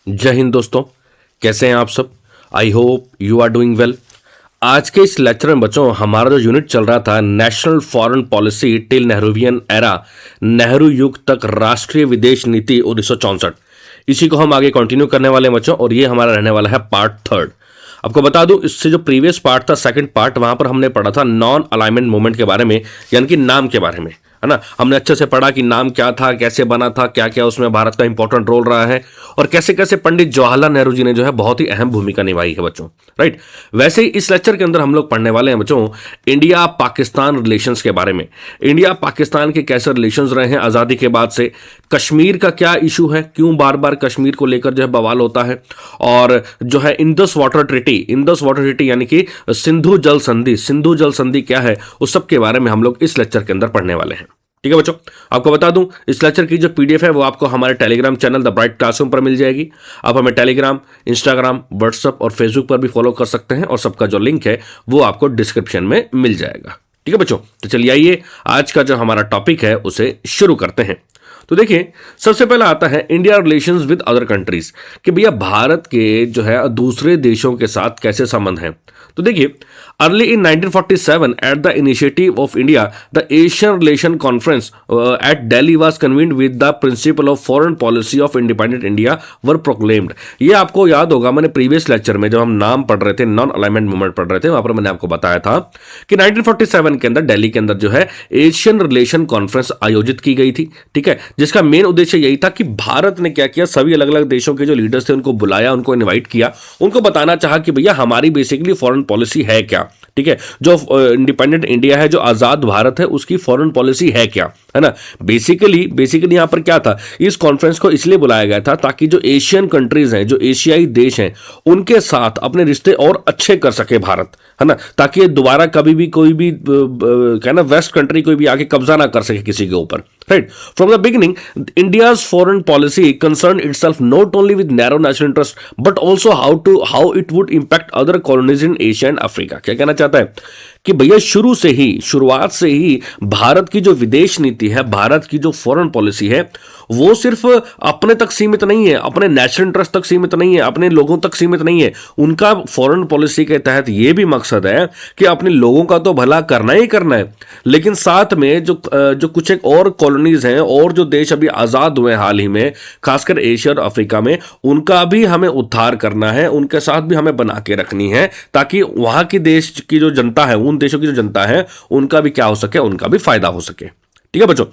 जय हिंद दोस्तों, कैसे हैं आप सब। I hope you are doing well. आज के इस लेक्चर में बच्चों हमारा जो यूनिट चल रहा था national foreign policy till Nehruvian era, Nehru युग तक राष्ट्रीय विदेश नीति 1964, इसी को हम आगे कंटिन्यू करने वाले हैं बच्चों। और ये हमारा रहने वाला है पार्ट थर्ड। आपको बता दूं, इससे जो प्रीवियस पार्ट था सेकंड पार्ट, वहां पर हमने पढ़ा था नॉन अलाइनमेंट मूवमेंट के बारे में, यानी कि नाम के बारे में, है ना। हमने अच्छे से पढ़ा कि नाम क्या था, कैसे बना था, क्या क्या उसमें भारत का इंपॉर्टेंट रोल रहा है और कैसे कैसे पंडित जवाहरलाल नेहरू जी ने जो है बहुत ही अहम भूमिका निभाई है बच्चों, राइट। वैसे ही इस लेक्चर के अंदर हम लोग पढ़ने वाले हैं बच्चों इंडिया पाकिस्तान रिलेशंस के बारे में। इंडिया पाकिस्तान के कैसे रिलेशंस रहे हैं आज़ादी के बाद से, कश्मीर का क्या इशू है, क्यों बार बार कश्मीर को लेकर जो है बवाल होता है, और जो है इंडस वाटर ट्रीटी यानी कि सिंधु जल संधि क्या है, उस सब के बारे में हम लोग इस लेक्चर के अंदर पढ़ने वाले हैं। ठीक है बच्चों, आपको बता दूं इस लेक्चर की जो पीडीएफ है वो आपको हमारे Telegram channel the bright classroom पर मिल जाएगी। आप हमें टेलीग्राम, इंस्टाग्राम, व्हाट्सएप और फेसबुक पर भी फॉलो कर सकते हैं और सबका जो लिंक है वो आपको डिस्क्रिप्शन में मिल जाएगा। ठीक है बच्चों, तो चलिए आइए आज का जो हमारा टॉपिक है उसे शुरू करते हैं। तो देखिए, सबसे पहला आता है India relations with other countries, कि भैया भारत के जो है दूसरे देशों के साथ कैसे संबंध हैं। तो देखिए, early in 1947 at the initiative of India the Asian relation conference at Delhi was convened with the principle of foreign policy of independent India were proclaimed. ये आपको याद होगा, मैंने प्रीवियस लेक्चर में जब हम नाम पढ़ रहे थे, नॉन अलाइनमेंट मूवमेंट पढ़ रहे थे, वहां पर मैंने आपको बताया था कि 1947 के अंदर दिल्ली के अंदर जो है एशियन रिलेशन कॉन्फ्रेंस आयोजित की गई थी। ठीक है, जिसका मेन उद्देश्य यही था कि भारत ने क्या किया, सभी अलग अलग देशों के जो लीडर्स थे उनको बुलाया, उनको इनवाइट किया, उनको बताना चाहा कि भैया हमारी बेसिकली फॉरेन पॉलिसी है क्या। ठीक है, जो इंडिपेंडेंट इंडिया है, जो आजाद भारत है, उसकी फॉरेन पॉलिसी है क्या, है ना। बेसिकली यहां पर क्या था, इस कॉन्फ्रेंस को इसलिए बुलाया गया था ताकि जो एशियन कंट्रीज हैं, जो एशियाई देश हैं, उनके साथ अपने रिश्ते और अच्छे कर सके भारत, है ना, ताकि दोबारा कभी भी कोई भी कहना वेस्ट कंट्री कोई भी आके कब्जा ना कर सके किसी के ऊपर, right. From the beginning India's foreign policy concern itself not only with narrow national interest but also how it would impact other colonies in Asia and Africa. क्या कहना चाहता है कि भैया शुरुआत से ही भारत की जो विदेश नीति है, भारत की जो फॉरेन पॉलिसी है, वो सिर्फ अपने तक सीमित नहीं है, अपने नेशनल इंटरेस्ट तक सीमित नहीं है, अपने लोगों तक सीमित नहीं है। उनका फॉरेन पॉलिसी के तहत ये भी मकसद है कि अपने लोगों का तो भला करना ही करना है, लेकिन साथ में जो कुछ एक और कॉलोनीज हैं और जो देश अभी आजाद हुए हाल ही में, खासकर एशिया और अफ्रीका में, उनका भी हमें उद्धार करना है, उनके साथ भी हमें बना के रखनी है, ताकि वहां की देश की जो जनता है, उन देशों की जो जनता है, उनका भी क्या हो सके, उनका भी फायदा हो सके। ठीक है बच्चों,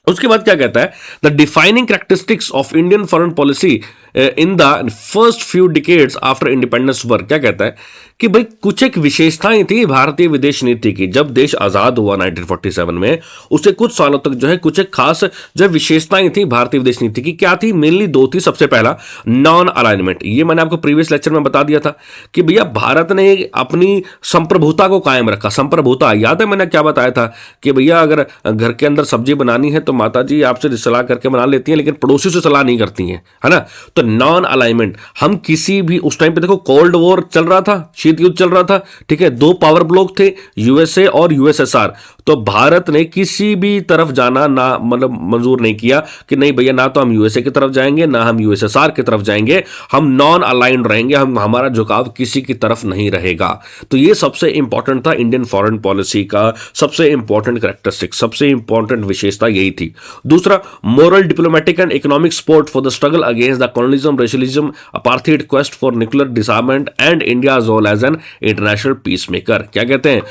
उसके बाद क्या कहता है, the defining characteristics of Indian foreign policy in the first few decades after independence were. क्या कहता है कि भाई कुछ एक विशेषताएं थी भारतीय विदेश नीति की, जब देश आजाद हुआ 1947 में, उससे कुछ सालों तक जो है कुछ एक खास जो विशेषताएं थी भारतीय विदेश नीति की। क्या थी? मेनली दो थी। सबसे पहला नॉन अलाइनमेंट, ये मैंने आपको प्रीवियस लेक्चर में बता दिया था कि भैया भारत ने अपनी संप्रभुता को कायम रखा। संप्रभुता याद है मैंने क्या बताया था कि भैया अगर घर के अंदर सब्जी बनानी है तो माता जी आपसे सलाह करके बना लेती हैं, लेकिन पड़ोसी से सलाह नहीं करती हैं, है ना। तो नॉन अलाइनमेंट, हम किसी भी, उस टाइम पे देखो कोल्ड वॉर चल रहा था, शीत युद्ध चल रहा था, ठीक है, दो पावर ब्लॉक थे, यूएसए और यूएसएसआर। तो भारत ने किसी भी तरफ जाना ना मतलब मंजूर नहीं किया कि नहीं भैया, ना तो हम यूएसए की तरफ जाएंगे ना हम यूएसएसआर की तरफ जाएंगे, हम नॉन अलाइंड रहेंगे, हमारा झुकाव किसी की तरफ नहीं रहेगा। तो ये सबसे इंपॉर्टेंट था इंडियन फॉरेन पॉलिसी का, सबसे इंपॉर्टेंट कैरेक्टरिस्टिक, सबसे इंपॉर्टेंट विशेषता यही थी। दूसरा, moral, diplomatic and economic support for the struggle against the colonialism, racialism, apartheid, quest for nuclear disarmament and India role as an international peace maker. क्या कहते हैं,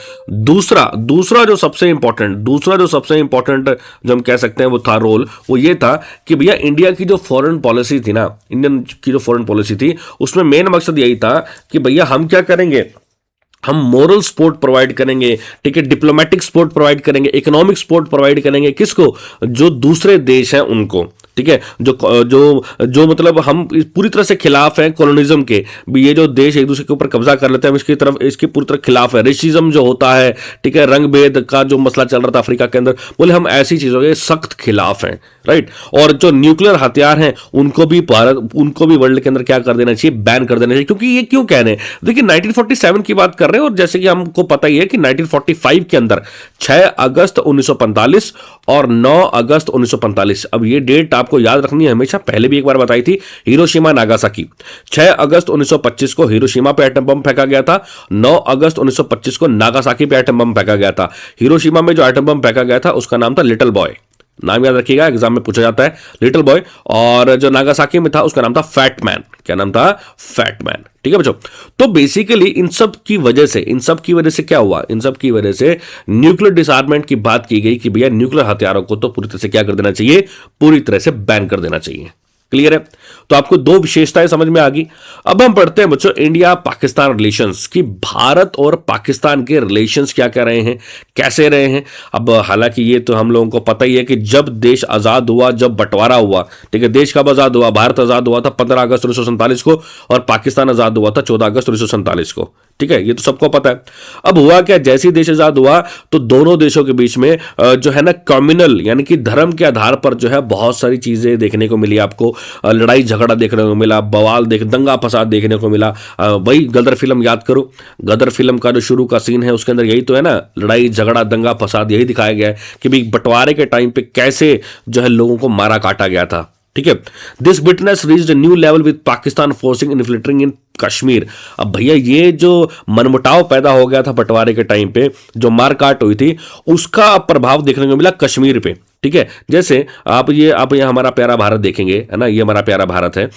दूसरा जो सबसे इंपॉर्टेंट जो हम कह सकते हैं वो था रोल, वो ये था कि भैया इंडिया की जो फॉरेन पॉलिसी थी ना, इंडियन की जो फॉरेन पॉलिसी थी, उसमें मेन मकसद यही था कि भैया हम क्या करेंगे, हम मोरल सपोर्ट प्रोवाइड करेंगे, ठीक है, डिप्लोमेटिक सपोर्ट प्रोवाइड करेंगे, इकोनॉमिक सपोर्ट प्रोवाइड करेंगे। किसको? जो दूसरे देश हैं उनको, ठीक है, जो मतलब हम पूरी तरह से खिलाफ हैं कॉलोनिज्म के, ये जो देश एक दूसरे के ऊपर कब्जा कर लेते हैं, हम इसके पूरी तरह खिलाफ है। रेसिज्म जो होता है, ठीक है, रंग भेद का जो मसला चल रहा था अफ्रीका के अंदर, बोले हम ऐसी चीजों के सख्त खिलाफ हैं, राइट। और जो न्यूक्लियर हथियार हैं उनको भी वर्ल्ड के अंदर क्या कर देना चाहिए, बैन कर देना चाहिए। क्योंकि ये क्यों कह रहे हैं, देखिए 1947 की बात कर रहे हैं और जैसे कि हमको पता ही है कि 1945 के अंदर 6 अगस्त 1945 और 9 अगस्त 1945, अब ये डेट आपको याद रखनी है हमेशा, पहले भी एक बार बताई थी, हिरोशिमा नागासाकी। 6 अगस्त 1925 को हिरोशिमा पे एटम बम फेंका गया था, 9 अगस्त 1925 को नागासाकी पे एटम बम फेंका गया था। हिरोशिमा में जो एटम बम फेंका गया था उसका नाम था लिटिल बॉय, नाम याद रखिएगा, एग्जाम में पूछा जाता है, लिटिल बॉय। और जो नागासाकी में था उसका नाम था फैट मैन। क्या नाम था, फैट मैन। ठीक है बच्चों, तो बेसिकली इन सब की वजह से क्या हुआ, इन सब की वजह से न्यूक्लियर डिसआर्ममेंट की बात की गई कि भैया न्यूक्लियर हथियारों को तो पूरी तरह से क्या कर देना चाहिए, पूरी तरह से बैन कर देना चाहिए। क्लियर है, तो आपको दो विशेषताएं समझ में आ गई। अब हम पढ़ते हैं बच्चों इंडिया पाकिस्तान रिलेशंस की, भारत और पाकिस्तान के रिलेशंस क्या क्या रहे हैं, कैसे रहे हैं। अब हालांकि ये तो हम लोगों को पता ही है कि जब देश आजाद हुआ, जब बंटवारा हुआ, ठीक है, देश कब आजाद हुआ, भारत आजाद हुआ था 15 अगस्त 1947 को और पाकिस्तान आजाद हुआ था 14 अगस्त 1947 को। ठीक है, ये तो सबको पता है। अब हुआ क्या, जैसे ही देश आजाद हुआ तो दोनों देशों के बीच में जो है ना कम्युनल यानी कि धर्म के आधार पर जो है बहुत सारी चीजें देखने को मिली आपको, लड़ाई झगड़ा देखने को मिला, दंगा फसाद देखने को मिला। वही गदर फिल्म याद करो, गदर फिल्म का जो शुरू का सीन है उसके अंदर यही तो है ना, लड़ाई झगड़ा दंगा फसाद यही दिखाया गया है कि भाई बंटवारे के टाइम पे कैसे जो है लोगों को मारा काटा गया था। ठीक है, this bitterness reached new level with Pakistan forcing infiltrating in Kashmir. अब भैया ये जो मनमुटाव पैदा हो गया था बंटवारे के टाइम पे, जो मारकाट हुई थी, उसका प्रभाव देखने को मिला कश्मीर पे। ठीक है, जैसे आप ये हमारा प्यारा भारत देखेंगे, है ना, ये हमारा प्यारा भारत है,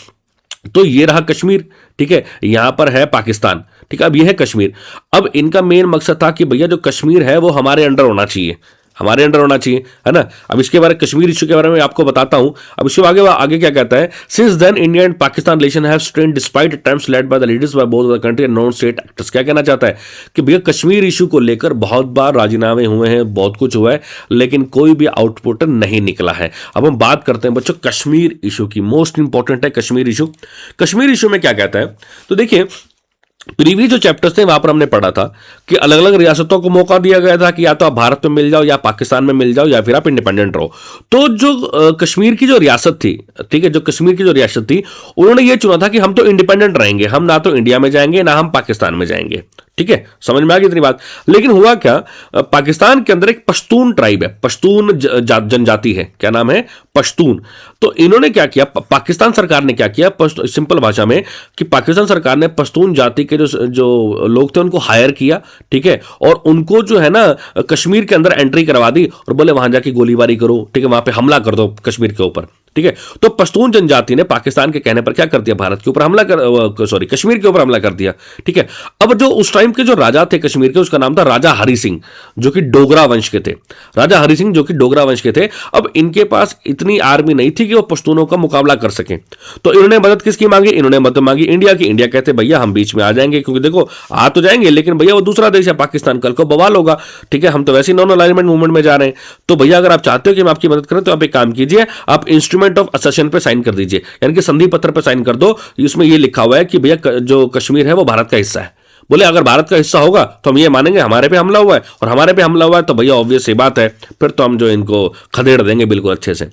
तो ये रहा कश्मीर। ठीक है, यहां पर है पाकिस्तान। ठीक है, अब ये है कश्मीर। अब इनका मेन मकसद था कि भैया जो कश्मीर है वो हमारे अंडर होना चाहिए, हमारे अंडर होना चाहिए, है ना। अब इसके बारे में, कश्मीर इश्यू के बारे में आपको बताता हूं। अब इसके आगे क्या कहता है, since then India and Pakistan relation have strained despite attempts led by the leaders by both the country and non state actors. क्या कहना चाहता है कि भैया कश्मीर इशू को लेकर बहुत बार राजीनामे हुए हैं, बहुत कुछ हुआ है, लेकिन कोई भी आउटपुट नहीं निकला है। अब हम बात करते हैं बच्चों कश्मीर इशू की, मोस्ट इंपॉर्टेंट है कश्मीर इशू। कश्मीर इशू में क्या कहता है, तो देखिए प्रीवियस जो चैप्टर्स थे वहां पर हमने पढ़ा था कि अलग अलग रियासतों को मौका दिया गया था कि या तो आप भारत में मिल जाओ या पाकिस्तान में मिल जाओ या फिर आप इंडिपेंडेंट रहो। तो जो कश्मीर की जो रियासत थी, ठीक है, जो कश्मीर की जो रियासत थी, उन्होंने ये चुना था कि हम तो इंडिपेंडेंट रहेंगे, हम ना तो इंडिया में जाएंगे ना हम पाकिस्तान में जाएंगे। ठीक है, समझ में आ गई इतनी बात। लेकिन हुआ क्या, पाकिस्तान के अंदर एक पश्तून ट्राइब है, पश्तून जनजाति है, क्या नाम है, पश्तून। तो इन्होंने क्या किया, पाकिस्तान सरकार ने क्या किया, सिंपल भाषा में, कि पाकिस्तान सरकार ने पश्तून जाति के जो लोग थे उनको हायर किया। ठीक है, और उनको जो है ना कश्मीर के अंदर एंट्री करवा दी और बोले वहां जाके गोलीबारी करो, ठीक है, वहां पे हमला कर दो कश्मीर के ऊपर। ठीक है, तो पश्तून जनजाति ने पाकिस्तान के कहने पर क्या कर दिया, भारत के ऊपर हमला कश्मीर के ऊपर हमला कर दिया। ठीक है, अब जो उस टाइम के जो राजा थे कश्मीर के, उसका नाम था राजा हरि सिंह, जो कि डोगरा वंश के थे। राजा हरि सिंह जो कि डोगरा वंश के थे। अब इनके पास इतनी आर्मी नहीं थी कि वो पश्तूनों का मुकाबला कर सके, तो इन्होंने मदद किसकी मांगी, इन्होंने मदद मांगी इंडिया की। इंडिया कहते भैया हम बीच में आ जाएंगे, क्योंकि देखो आ तो जाएंगे लेकिन भैया वो दूसरा देश है पाकिस्तान, कल को बवाल होगा। ठीक है, हम तो वैसे ही नॉन अलाइनमेंट मूवमेंट में जा रहे हैं, तो भैया अगर आप चाहते हो कि हम आपकी मदद करें तो आप एक काम कीजिए, आप इंस्ट्रूमेंट ऑफ असेशन पे साइन कर दीजिए, यानी कि संधि पत्र पे साइन कर दो। इसमें ये लिखा हुआ है कि भैया जो कश्मीर है वो भारत का हिस्सा है। बोले अगर भारत का हिस्सा होगा तो हम ये मानेंगे हमारे पे हमला हुआ है, और हमारे पे हमला हुआ है तो भैया ऑब्वियस सी बात है, फिर तो हम जो इनको खदेड़ देंगे बिल्कुल अच्छे से।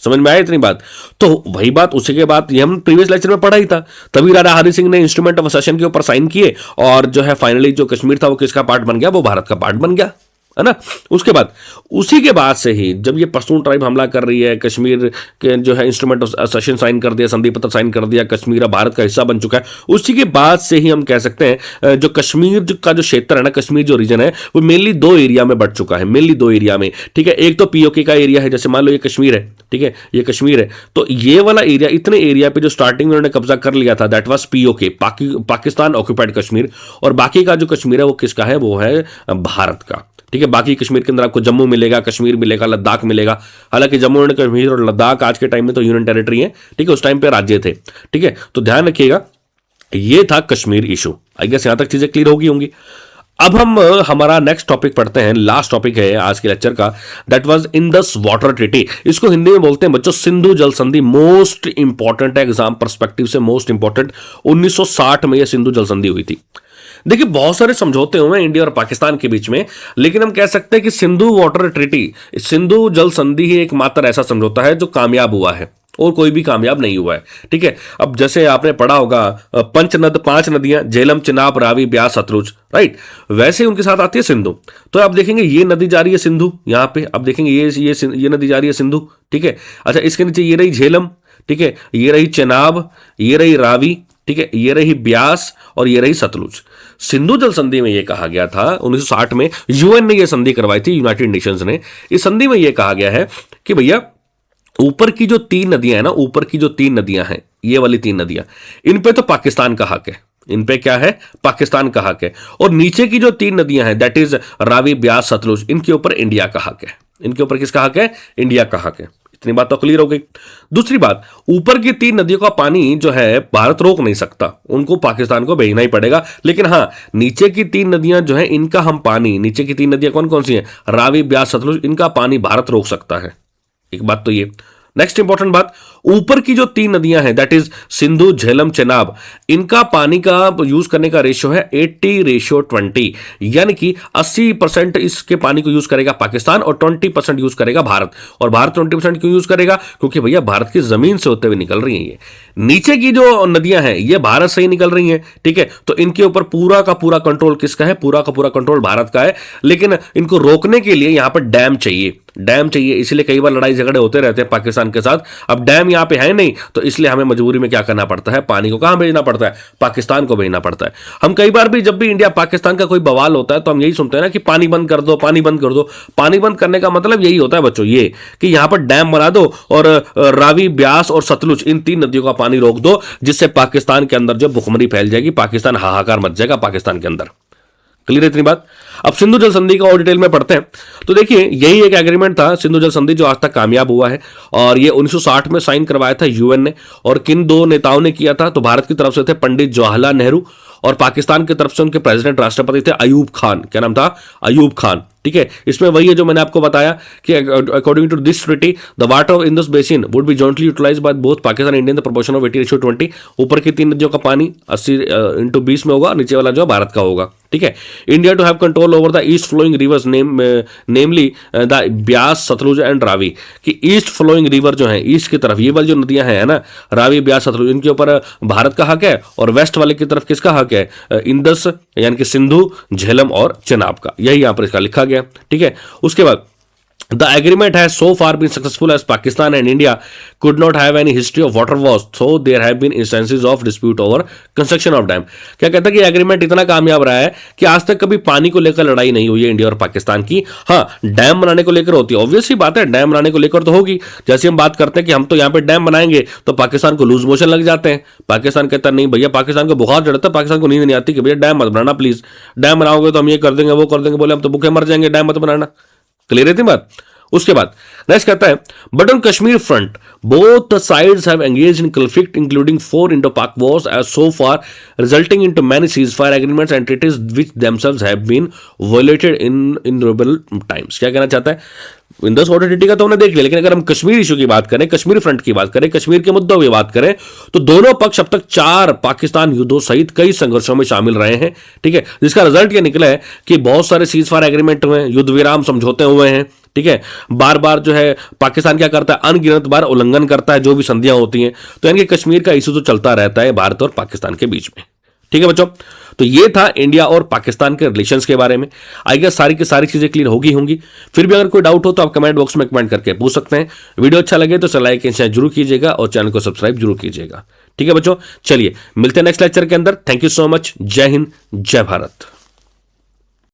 समझ में आया इतनी बात। तो वही बात उसी के बाद ये हम प्रीवियस लेक्चर में पढ़ा ही था। तभी राजा हरि सिंह ने इंस्ट्रूमेंट ऑफ असेशन के ऊपर साइन किए और जो है फाइनली जो कश्मीर था वो किसका पार्ट बन गया, वो भारत का पार्ट बन गया, है ना। उसके बाद उसी के बाद से ही जब ये पश्तून ट्राइब हमला कर रही है, कश्मीर के जो है इंस्ट्रूमेंट ऑफ असेशन साइन कर दिया, संधि पत्र साइन कर दिया, कश्मीर अब भारत का हिस्सा बन चुका है। उसी के बाद से ही हम कह सकते हैं जो कश्मीर का जो क्षेत्र है ना, कश्मीर जो रीजन है वो मेनली दो एरिया में बढ़ चुका है, मेनली दो एरिया में। ठीक है, एक तो पीओके का एरिया है, जैसे मान लो ये कश्मीर है, ठीक है, ये कश्मीर है, तो ये वाला एरिया, इतने एरिया पे जो स्टार्टिंग में उन्होंने कब्जा कर लिया था, that was PoK, Pakistan occupied Kashmir. और बाकी का जो कश्मीर है वो किसका है, वो है भारत का। ठीक है, बाकी कश्मीर के अंदर आपको जम्मू मिलेगा, कश्मीर मिलेगा, लद्दाख मिलेगा। हालांकि जम्मू एंड कश्मीर और लद्दाख आज के टाइम में तो यूनियन टेरिटरी है, ठीक है, उस टाइम पे राज्य थे। ठीक है, तो ध्यान रखिएगा, ये था कश्मीर इशू। आई गेस यहां तक चीजें क्लियर होंगी। अब हम हमारा नेक्स्ट टॉपिक पढ़ते हैं, लास्ट टॉपिक है आज के लेक्चर का, that was Indus water treaty. इसको हिंदी में बोलते हैं बच्चों सिंधु जल संधि। मोस्ट इंपॉर्टेंट है, एग्जाम पर्सपेक्टिव से मोस्ट इंपॉर्टेंट। 1960 में यह सिंधु जल संधि हुई थी। देखिए बहुत सारे समझौते हुए हैं इंडिया और पाकिस्तान के बीच में, लेकिन हम कह सकते हैं कि सिंधु वाटर ट्रीटी, सिंधु जल संधि ही एकमात्र ऐसा समझौता है जो कामयाब हुआ है और कोई भी कामयाब नहीं हुआ है। ठीक है, अब जैसे आपने पढ़ा होगा पंचनद, 5 नदियां झेलम, चिनाब, रावी, ब्यास, सतलुज, राइट, वैसे उनके साथ आती है सिंधु। तो आप देखेंगे ये नदी जा रही है सिंधु, यहाँ पे आप देखेंगे ये नदी जा रही है सिंधु। ठीक है, अच्छा इसके नीचे ये रही झेलम, ठीक है, ये रही चिनाब, ये रही रावी, ठीक है, ये रही ब्यास और ये रही सतलुज। सिंधु जल संधि में यह कहा गया था 1960 में, यूएन ने यह संधि करवाई थी, यूनाइटेड नेशंस ने। इस संधि में यह कहा गया है कि भैया ऊपर की जो 3 नदियां हैं ना, ऊपर की जो 3 नदियां हैं, ये वाली 3 नदियां, इन पे तो पाकिस्तान का हक है, इन पे क्या है, पाकिस्तान का हक है। और नीचे की जो 3 नदियां हैं, दैट इज रावी, ब्यास, सतलुज, इनके ऊपर इंडिया का हक है। इनके ऊपर किसका हक है, इंडिया का हक है। इतनी बात तो क्लियर हो गई। दूसरी बात, ऊपर की 3 नदियों का पानी जो है भारत रोक नहीं सकता, उनको पाकिस्तान को भेजना ही पड़ेगा। लेकिन हां, नीचे की 3 नदियां जो है इनका हम पानी, नीचे की 3 नदियां कौन कौन सी हैं, रावी, ब्यास, सतलुज, इनका पानी भारत रोक सकता है। एक बात तो ये। नेक्स्ट इंपॉर्टेंट बात, ऊपर की जो 3 नदियां हैं, दैट इज सिंधु, झेलम, चिनाब, इनका पानी का यूज करने का रेशियो है 80:20, यानी कि 80% इसके पानी को यूज करेगा पाकिस्तान और 20% यूज करेगा भारत। और भारत 20% क्यों यूज करेगा, क्योंकि भैया भारत की जमीन से होते हुए निकल रही हैं ये। नीचे की जो नदियां हैं ये भारत से ही निकल रही हैं, ठीक है, तो इनके ऊपर पूरा का पूरा कंट्रोल किसका है, पूरा का पूरा कंट्रोल भारत का है। लेकिन इनको रोकने के लिए यहां पर डैम चाहिए, डैम चाहिए, इसलिए कई बार लड़ाई झगड़े होते रहते हैं पाकिस्तान के साथ। अब डैम यहां पे है नहीं, तो इसलिए हमें मजबूरी में क्या करना पड़ता है, पानी को कहां भेजना पड़ता है, पाकिस्तान को भेजना पड़ता है। हम कई बार भी, जब भी इंडिया पाकिस्तान का कोई बवाल होता है, तो हम यही सुनते हैं ना कि पानी बंद कर दो, पानी बंद कर दो। पानी बंद करने का मतलब यही होता है बच्चों, ये कि यहां पर डैम बना दो और रावी, ब्यास और सतलुज, इन 3 नदियों का पानी रोक दो, जिससे पाकिस्तान के अंदर जो भुखमरी फैल जाएगी, पाकिस्तान हाहाकार मच जाएगा पाकिस्तान के अंदर। क्लियर है इतनी बात। अब सिंधु जल संधि का और डिटेल में पढ़ते हैं। तो देखिए यही एक एग्रीमेंट था सिंधु जल संधि, जो आज तक कामयाब हुआ है, और ये 1960 में साइन करवाया था यूएन ने। और किन 2 नेताओं ने किया था, तो भारत की तरफ से थे पंडित जवाहरलाल नेहरू, और पाकिस्तान की तरफ से उनके प्रेसिडेंट राष्ट्रपति थे अयूब खान। क्या नाम था, अयूब खान। ठीक है, इसमें वही है जो मैंने आपको बताया कि according to this treaty the water of Indus basin would be jointly utilised by both Pakistan and India the proportion of 80:20। ऊपर की 3 नदियों का पानी 80:20 में होगा, नीचे वाला जो भारत का होगा। ठीक है, India to have control over the east flowing rivers, namely the Beas, Sutlej and Ravi. कि ईस्ट फ्लोइंग रिवर जो है, ईस्ट की तरफ ये वाली जो नदियां हैं ना, रावी, ब्यास, सतलुज, इनके ऊपर भारत का हक है, और वेस्ट वाले की तरफ किसका हक है, इंडस यानी कि सिंधु, झेलम और चिनाब का। यही यहां पर इसका लिखा गया। ठीक है, उसके बाद The agreement has so far been successful as Pakistan and India could not have any history of water wars, so there have been instances of dispute over construction of dam. क्या कहता है कि एग्रीमेंट इतना कामयाब रहा है कि आज तक कभी पानी को लेकर लड़ाई नहीं हुई है इंडिया और पाकिस्तान की। हाँ, डैम बनाने को लेकर होती है, ऑब्वियसली बात है, डैम बनाने को लेकर तो होगी। जैसे हम बात करते हैं कि हम तो यहाँ पे डैम बनाएंगे, तो पाकिस्तान को लूज मोशन लग जाते हैं। पाकिस्तान कहता नहीं भैया, पाकिस्तान को बुखार चढ़ता है, पाकिस्तान को नींद नहीं आती कि भैया डैम मत बनाना प्लीज, डैम बनाओगे तो हम ये कर देंगे वो कर देंगे, बोले हम तो भूखे मर जाएंगे, डैम मत बनाना। क्लियर है बात। उसके बाद नेक्स्ट कहता है, but on Kashmir front both the sides have engaged in conflict including 4 Indo Pak wars as so far, resulting into many ceasefire agreements and treaties which themselves have been violated in innumerable times. क्या कहना चाहता है, Indus water treaty का तो हमने देख लिया, लेकिन अगर हम कश्मीर इशू की बात करें, कश्मीर फ्रंट की बात करें, कश्मीर के मुद्दों की बात करें, तो दोनों पक्ष अब तक 4 पाकिस्तान युद्धों सहित कई संघर्षों में शामिल रहे हैं। ठीक है, जिसका रिजल्ट ये निकला है कि बहुत सारे सीजफायर एग्रीमेंट हुए, युद्ध विराम समझौते हुए हैं। ठीक है, बार बार जो है पाकिस्तान क्या करता है, अनगिनत बार उल्लंघन करता है जो भी संधियां होती हैं। तो यानी कि कश्मीर का इशू तो चलता रहता है भारत और पाकिस्तान के बीच में। ठीक है बच्चों, तो ये था इंडिया और पाकिस्तान के रिलेशंस के बारे में। आई गेस सारी की सारी चीजें क्लियर होंगी। फिर भी अगर कोई डाउट हो तो आप कमेंट बॉक्स में कमेंट करके पूछ सकते हैं। वीडियो अच्छा लगे तो लाइक एंड शेयर जरूर कीजिएगा और चैनल को सब्सक्राइब जरूर कीजिएगा। ठीक है बच्चों, चलिए मिलते हैं नेक्स्ट लेक्चर के अंदर। Thank you so much. जय हिंद, जय भारत।